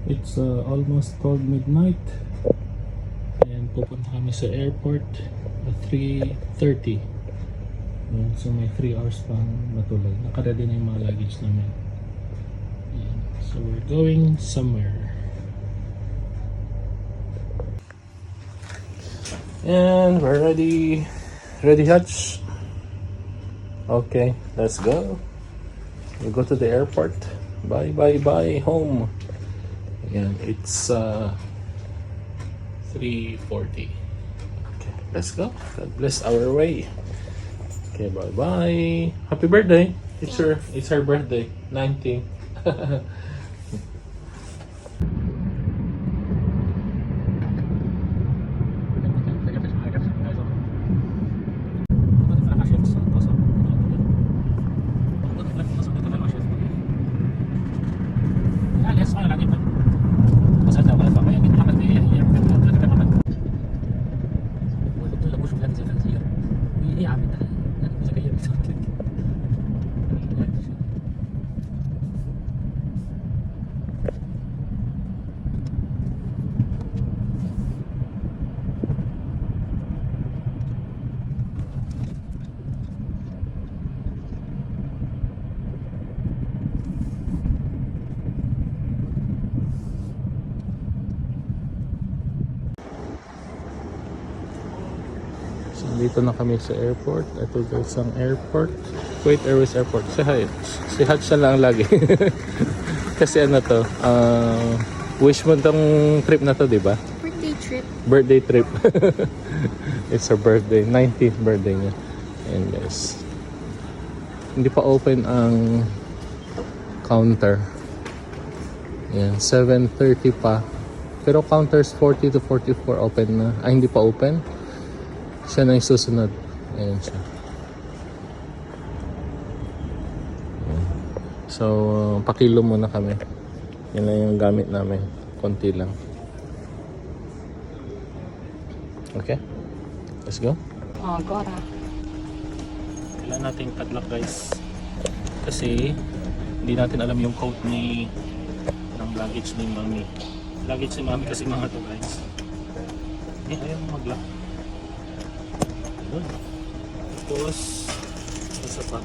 It's almost 12 midnight. And pupunta kami sa airport at 3:30. Ayan, so may 3 hours pang matulog. Nakaready na yung mga luggage namin. Ayan, so we're going somewhere. And we're ready. Ready, Hutch? Okay, let's go. We go to the airport. Bye, bye, bye, home. Ayan, it's 3:40. Okay, let's go. God bless our way. Okay, bye, bye. Happy birthday. It's her birthday. 90. Dito na kami sa airport. Ito guys ang airport. Kuwait Airways Airport. Say hi. Si Hutch na lang lagi. Kasi ano to, wish mo tong trip na to, di ba? Birthday trip. Birthday trip. It's her birthday. 19th birthday niya. And guys, hindi pa open ang counter. Yan, 7:30 pa. Pero counters 40 to 44 open na. Ay, hindi pa open. Siya na yung susunod. Ayan siya. Ayan. So, pakilo muna kami. Yan lang yung gamit namin. Konti lang. Okay? Let's go. Oh, Gora. Kailangan natin padlock guys. Kasi, hindi natin alam yung code ng luggage ni Mami. Luggage ni Mami kasi mga to guys. Ayaw mo mag-lock. Tapos isa pa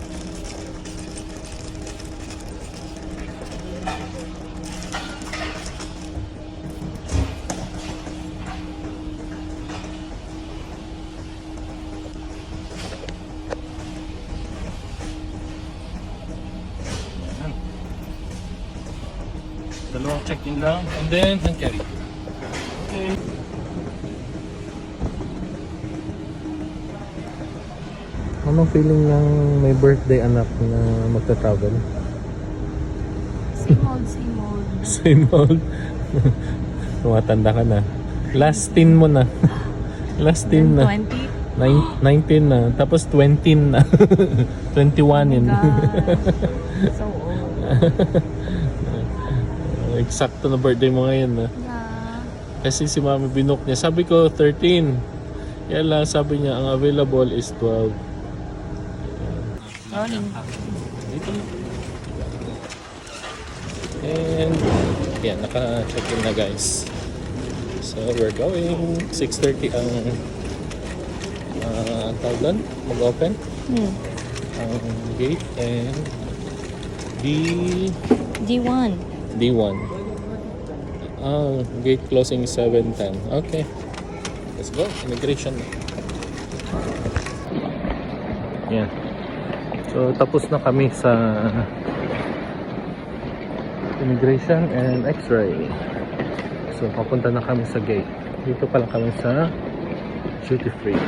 dalawang check-in lang and then hand carry. Okay. Anong feeling ng may birthday anak na magta-travel? Same old, same old. Same old. Tumatanda ka na. Last teen mo na. Last teen na. 20? 19 na. Tapos 20 na. 21 in. So old. Eksakto na birthday mo ngayon na. Yeah. Kasi si Mami binook niya. Sabi ko 13. Kaya lang sabi niya ang available is 12. Morning. And yan, naka-check-in na guys. So we're going 6:30 ang tawag doon, mag-open ang gate and D1. D1 gate closing 7:10. Okay, let's go. Immigration na. Yan. So, tapos na kami sa immigration and x-ray. So, papunta na kami sa gate. Dito pala kami sa duty free.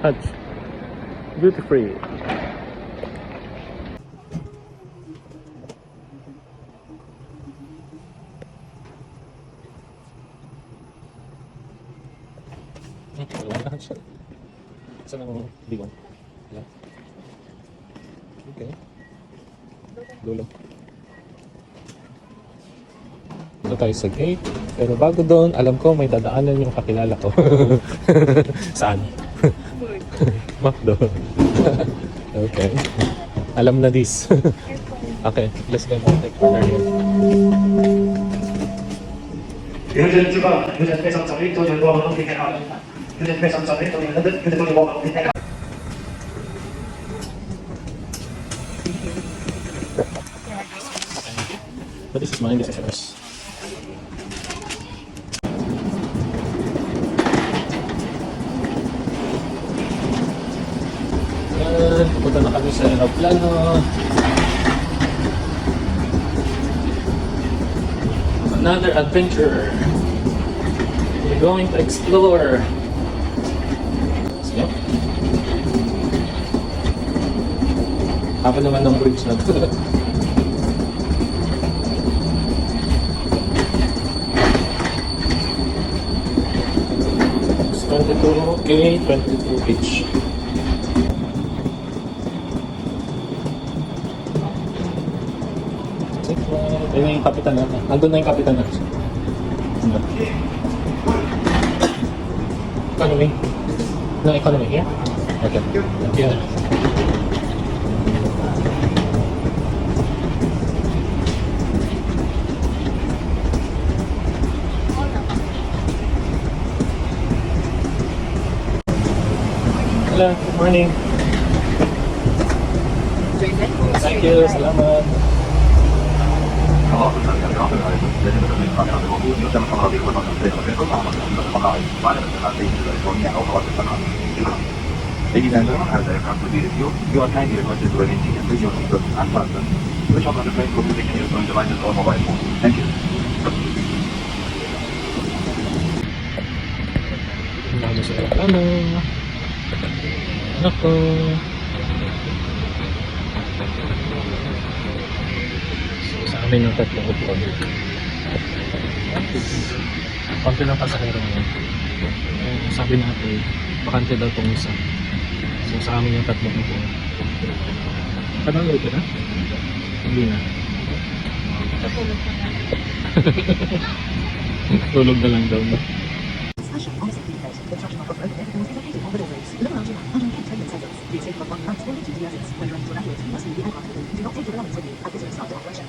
Hutch. Duty free. Saan ang liwan? Yeah. Okay. Dulo. Ito tayo sa gate. Pero bago doon, alam ko may dadaanan yung kakilala ko. Saan? McDo. Okay. Alam na this. Okay, let's go. Take order here. 有人这个有人非常早的都有我们平台好的，有人非常早的都有都有我们平台好。 But this is mine, this is yours. Punta na kami sa aeroplano. Another adventure. We're going to explore. Let's go. Haba naman ng bridge na to. It's 22K, 22 each. Ayun na yung kapitan natin. Andun na yung kapitan natin. Andun. Economy. No economy here? Okay. Yeah. Hello, good morning. Thank you, salamat. Ladies and gentlemen, as aircraft will be reviewed, you are kindly requested to remain seated with your seatbelt unfastened. Switch off the plane for music and your phone devices or mobile phone. Thank you. Ano sa aeroplano? Nako. So, sa amin yung tatlong upuan. Konti lang pasahero ngayon. Sabi natin, bakante daw itong isa. So sa amin yung tatlong upuan. Panalo ka na? Hindi na. Katulog ko na. Tulog na lang daw. Special on the safety belt. The instruction mark of overhead is located on the doorways. Look around you now and repeat treatment sensors. Please take about 1 month or 2 devices. When running to evacuate, you must leave the aircraft open. Do not take your belongings with you as this is not the operation.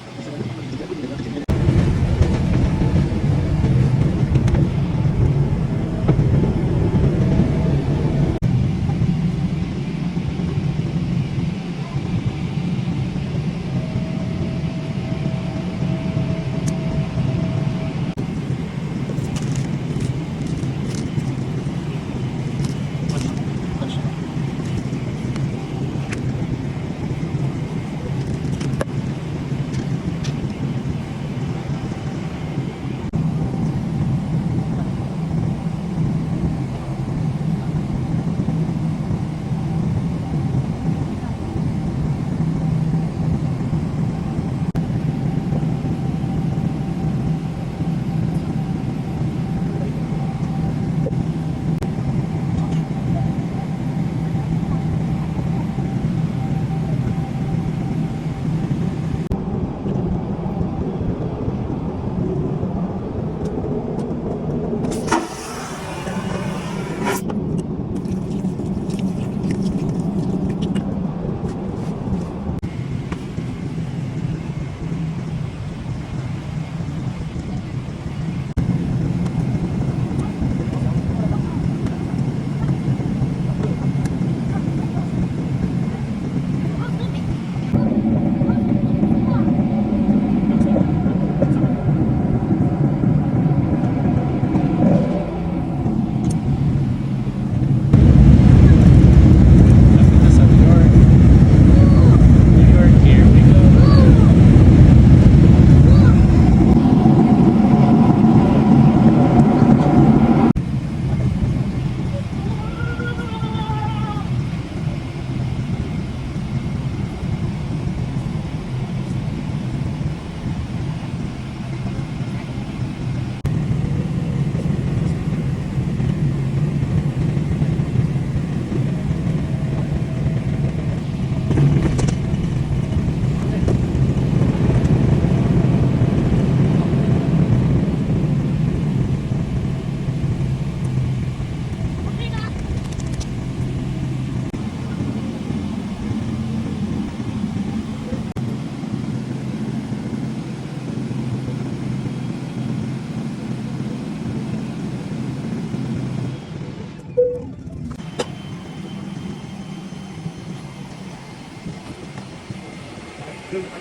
Thank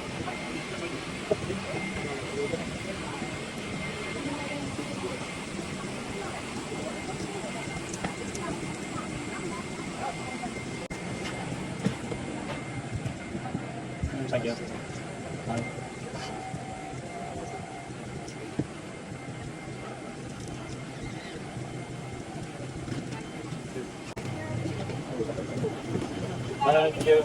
you.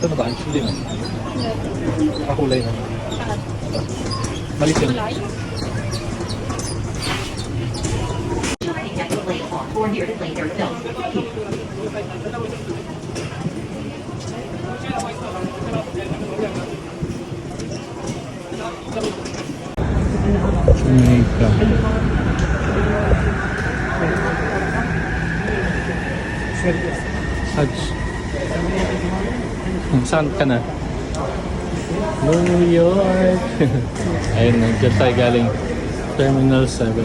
Ito na ba? Ang chili na. Kakulay na. Malit yun. Or near the plane they're filmed. Jamaica. Hajj. Saan ka na? New York. Ayun, nandiyan tayo galing Terminal 7.